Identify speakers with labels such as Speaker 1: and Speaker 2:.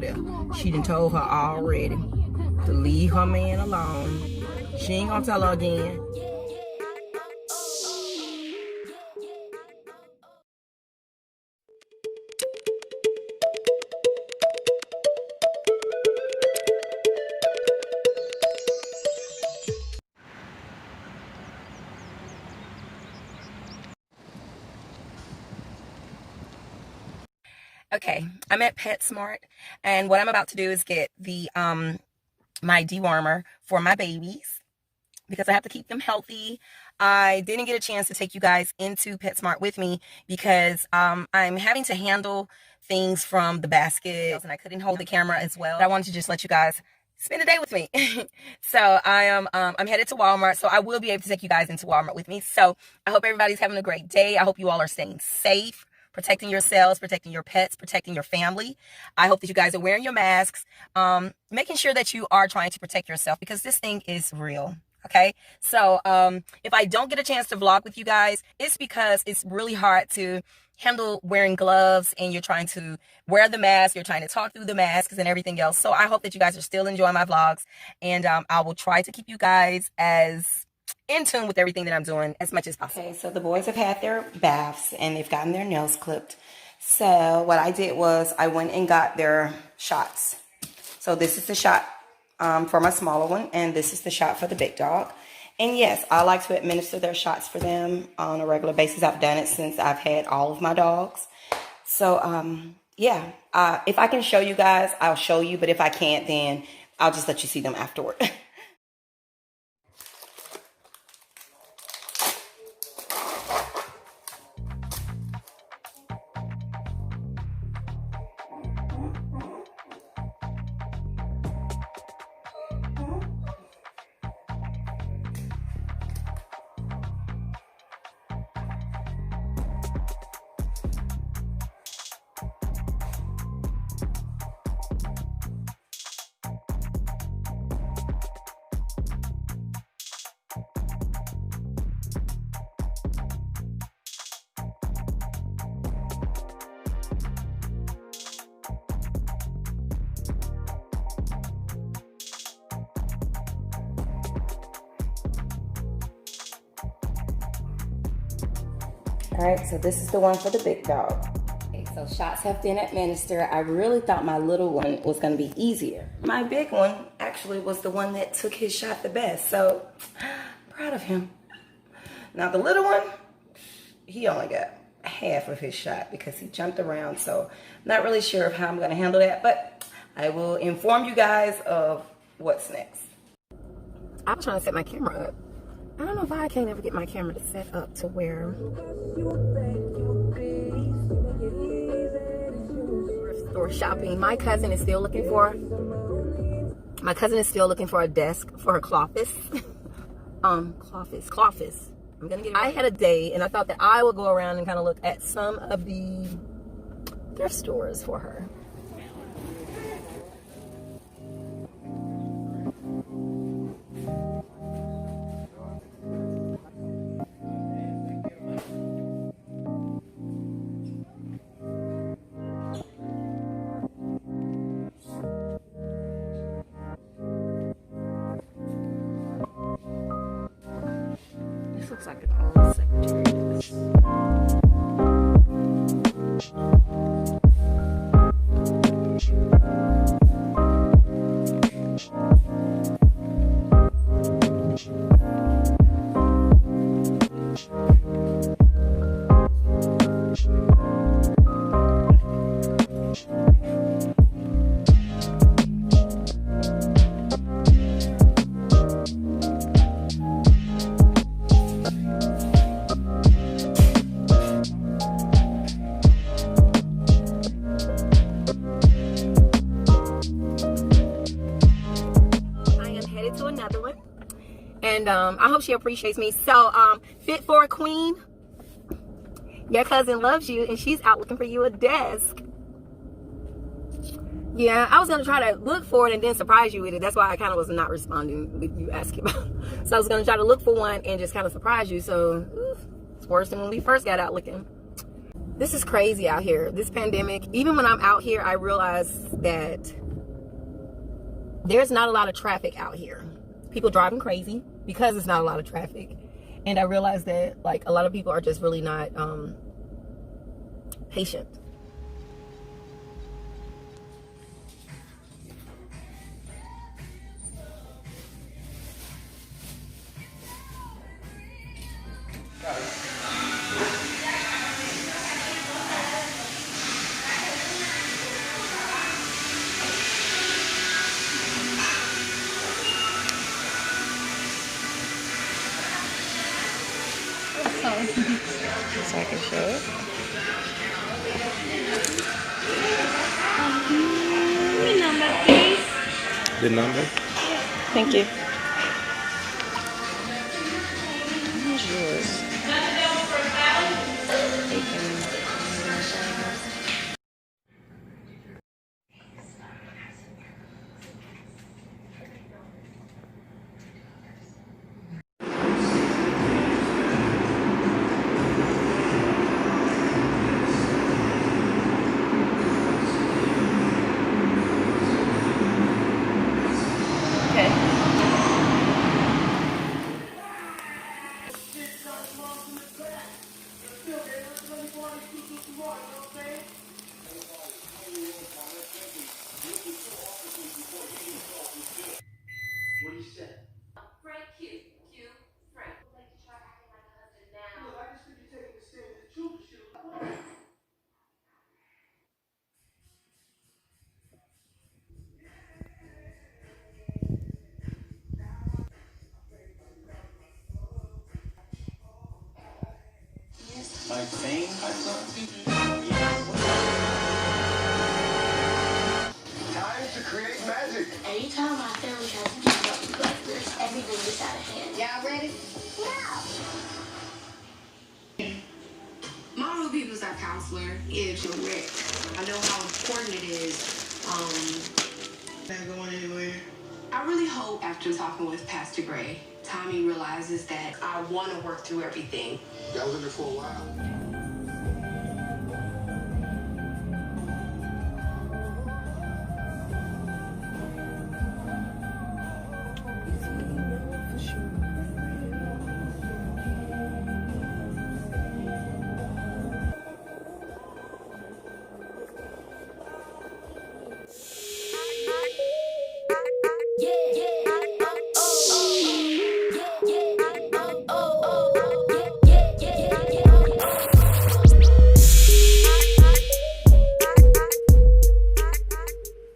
Speaker 1: there. She done told her already to leave her man alone. She ain't gonna tell her again. Okay, I'm at PetSmart, and what I'm about to do is get the my dewormer for my babies because I have to keep them healthy. I didn't get a chance to take you guys into PetSmart with me because I'm having to handle things from the basket, and I couldn't hold the camera as well. I wanted to just let you guys spend a day with me. So I'm headed to Walmart, so I will be able to take you guys into Walmart with me. So I hope everybody's having a great day. I hope you all are staying safe, protecting yourselves, protecting your pets, protecting your family. I hope that you guys are wearing your masks, making sure that you are trying to protect yourself because this thing is real. Okay, so if I don't get a chance to vlog with you guys, it's because it's really hard to handle wearing gloves and you're trying to wear the mask, you're trying to talk through the masks and everything else. So I hope that you guys are still enjoying my vlogs, and I will try to keep you guys as in tune with everything that I'm doing as much as possible. Okay, so the boys have had their baths and they've gotten their nails clipped. So what I did was I went and got their shots. So this is the shot for my smaller one, and this is the shot for the big dog. And yes, I like to administer their shots for them on a regular basis. I've done it since I've had all of my dogs. So yeah, if I can show you guys, I'll show you, but if I can't, then I'll just let you see them afterward. All right, so this is the one for the big dog. Okay, so shots have been administered. I really thought my little one was gonna be easier. My big one actually was the one that took his shot the best, so proud of him. Now the little one, he only got half of his shot because he jumped around, so not really sure of how I'm gonna handle that, but I will inform you guys of what's next. I was trying to set my camera up. I don't know why I can't ever get my camera to set up to where store shopping. My cousin is still looking for a desk for her cloffice. Cloffice. I'm gonna get it. I had a day and I thought that I would go around and kind of look at some of the thrift stores for her. Looks like an old secretary. And I hope she appreciates me. So fit for a queen, your cousin loves you and she's out looking for you a desk. Yeah, I was gonna try to look for it and then surprise you with it. That's why I kind of was not responding with you asking about it. So I was gonna try to look for one and just kind of surprise you. So it's worse than when we first got out looking. This is crazy out here. This pandemic, even when I'm out here, I realize that there's not a lot of traffic out here. People driving crazy because it's not a lot of traffic. And I realize that like a lot of people are just really not patient.
Speaker 2: So I can show it.
Speaker 3: The number, please.
Speaker 2: The number?
Speaker 3: Thank you.
Speaker 2: Where's yours?
Speaker 4: Like fame type stuff? Time to create magic.
Speaker 5: Anytime my family has to keep up with there's everything gets out of hand.
Speaker 6: Y'all ready?
Speaker 5: Yeah.
Speaker 6: My real people's our counselor is direct. I know how important it is.
Speaker 4: Not going anywhere.
Speaker 6: I really hope after talking with Pastor Gray, Tommy realizes that I want to work through everything.
Speaker 4: Y'all was in there for a while.
Speaker 5: Yeah.